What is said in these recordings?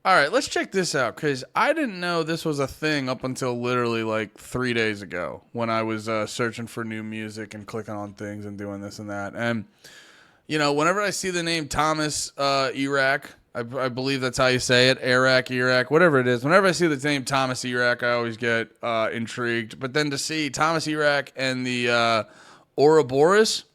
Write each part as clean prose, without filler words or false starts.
All right, let's check this out because I didn't know this was a thing up until literally like 3 days ago when I was searching for new music and clicking on things and doing this and that. And, you know, whenever I see the name Thomas Erak, I believe that's how you say it, erak, whatever it is. Whenever I see the name Thomas Erak, I always get intrigued. But then to see Thomas Erak and the Ourobors,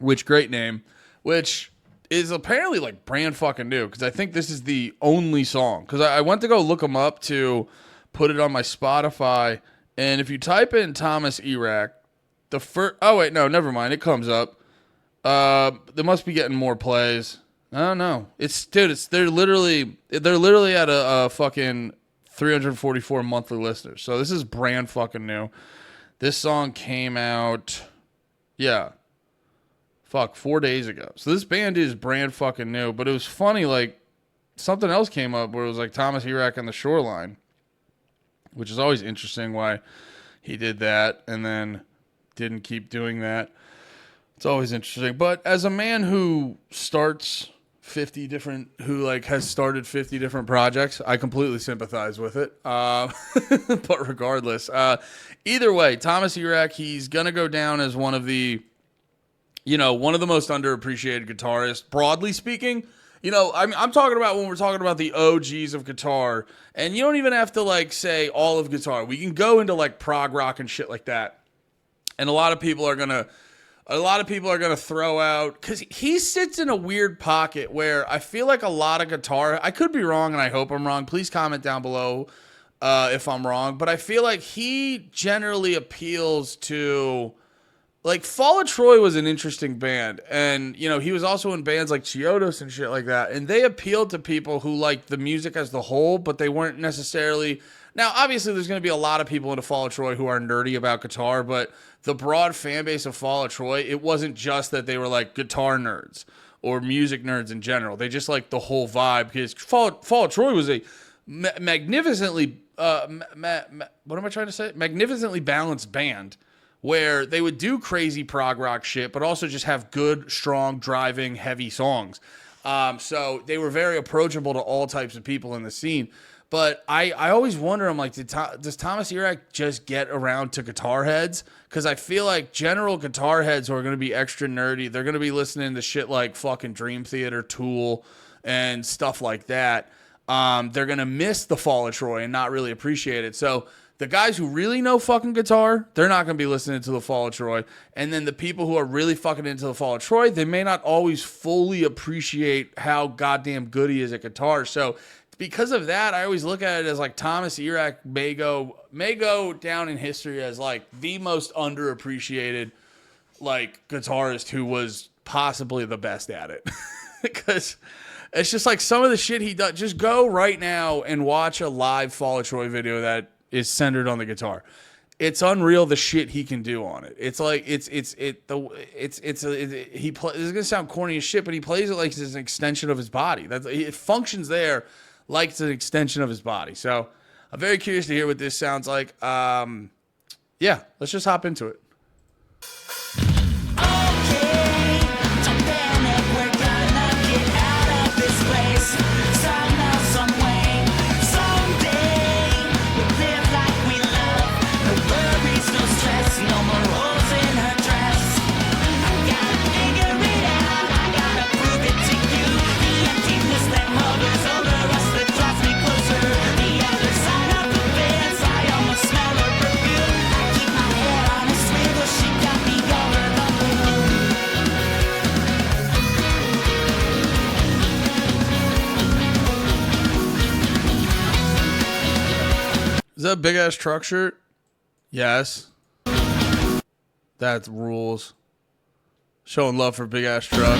which great name, which is apparently like brand fucking new because I think this is the only song. Because I went to go look them up to put it on my Spotify, and if you type in Thomas Erak, the first no, never mind, it comes up. They must be getting more plays. I don't know. They're literally at a fucking 344 monthly listeners. So this is brand fucking new. This song came out, 4 days ago. So this band is brand fucking new. But it was funny, like, something else came up where it was like Thomas Erak and the Shoreline, which is always interesting why he did that and then didn't keep doing that. It's always interesting. But as a man who has started 50 different projects, I completely sympathize with it. But regardless, either way, Thomas Erak, he's going to go down as one of the most underappreciated guitarists, broadly speaking. You know, I'm talking about when we're talking about the OGs of guitar, and you don't even have to, like, say all of guitar. We can go into, like, prog rock and shit like that. And a lot of people are going to throw out, because he sits in a weird pocket where I feel like a lot of guitar, I could be wrong and I hope I'm wrong. Please comment down below if I'm wrong. But I feel like he generally appeals to, like, Fall of Troy was an interesting band. And, you know, he was also in bands like Chiodos and shit like that. And they appealed to people who liked the music as the whole, but they weren't necessarily. Now, obviously, there's going to be a lot of people into Fall of Troy who are nerdy about guitar, but the broad fan base of Fall of Troy, it wasn't just that they were, like, guitar nerds or music nerds in general. They just liked the whole vibe, because Fall of Troy was a magnificently balanced band where they would do crazy prog rock shit, but also just have good, strong, driving, heavy songs. So they were very approachable to all types of people in the scene. But I always wonder, I'm like, does Thomas Erak just get around to guitar heads? Because I feel like general guitar heads who are going to be extra nerdy, they're going to be listening to shit like fucking Dream Theater, Tool, and stuff like that. They're going to miss the Fall of Troy and not really appreciate it. So the guys who really know fucking guitar, they're not going to be listening to the Fall of Troy. And then the people who are really fucking into the Fall of Troy, they may not always fully appreciate how goddamn good he is at guitar. So because of that, I always look at it as like Thomas Erak may go down in history as like the most underappreciated, like, guitarist who was possibly the best at it. Because it's just like some of the shit he does. Just go right now and watch a live Fall of Troy video that is centered on the guitar. It's unreal the shit he can do on it. It's like this is gonna sound corny as shit, but he plays it like it's an extension of his body. It functions there like it's an extension of his body. So I'm very curious to hear what this sounds like. Let's just hop into it. Is that a big ass truck shirt? Yes. That rules. Showing love for big ass truck.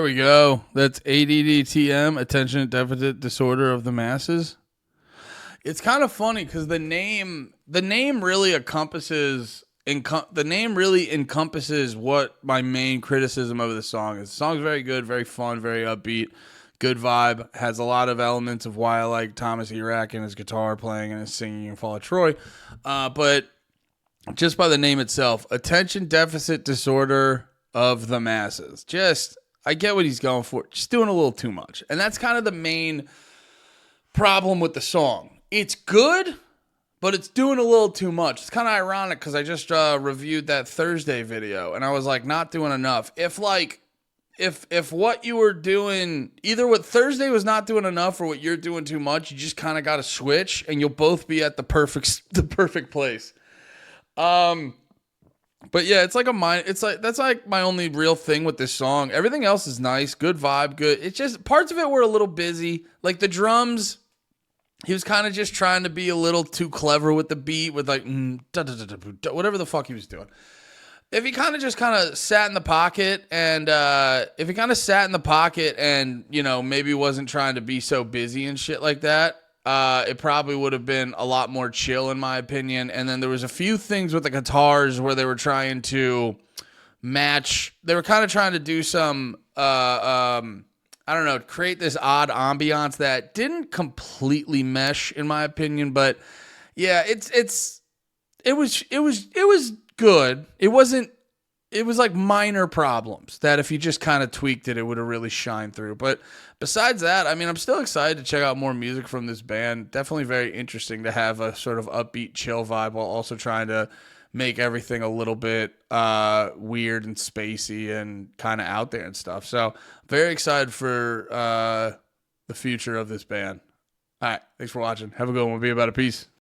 There we go. That's ADDTM, Attention Deficit Disorder of the Masses. It's kind of funny because the name really encompasses what my main criticism of the song is. The song's very good, very fun, very upbeat, good vibe. Has a lot of elements of why I like Thomas Erak and his guitar playing and his singing in Fall of Troy. But just by the name itself, Attention Deficit Disorder of the Masses. I get what he's going for. Just doing a little too much. And that's kind of the main problem with the song. It's good, but it's doing a little too much. It's kind of ironic because I just reviewed that Thursday video, and I was like, not doing enough. If what you were doing, either what Thursday was not doing enough or what you're doing too much, you just kind of got to switch, and you'll both be at the perfect place. But yeah, it's like that's like my only real thing with this song. Everything else is nice, good vibe, good. It's just parts of it were a little busy. Like the drums, he was kind of just trying to be a little too clever with the beat, with like whatever the fuck he was doing. If he kind of sat in the pocket and maybe wasn't trying to be so busy and shit like that, it probably would have been a lot more chill in my opinion. And then there was a few things with the guitars where they were trying to match. They were kind of trying to do some, create this odd ambiance that didn't completely mesh in my opinion. But yeah, it was good. It was like minor problems that if you just kind of tweaked it, it would have really shined through. But besides that, I mean, I'm still excited to check out more music from this band. Definitely very interesting to have a sort of upbeat, chill vibe while also trying to make everything a little bit weird and spacey and kind of out there and stuff. So very excited for the future of this band. All right. Thanks for watching. Have a good one. We'll be about a peace.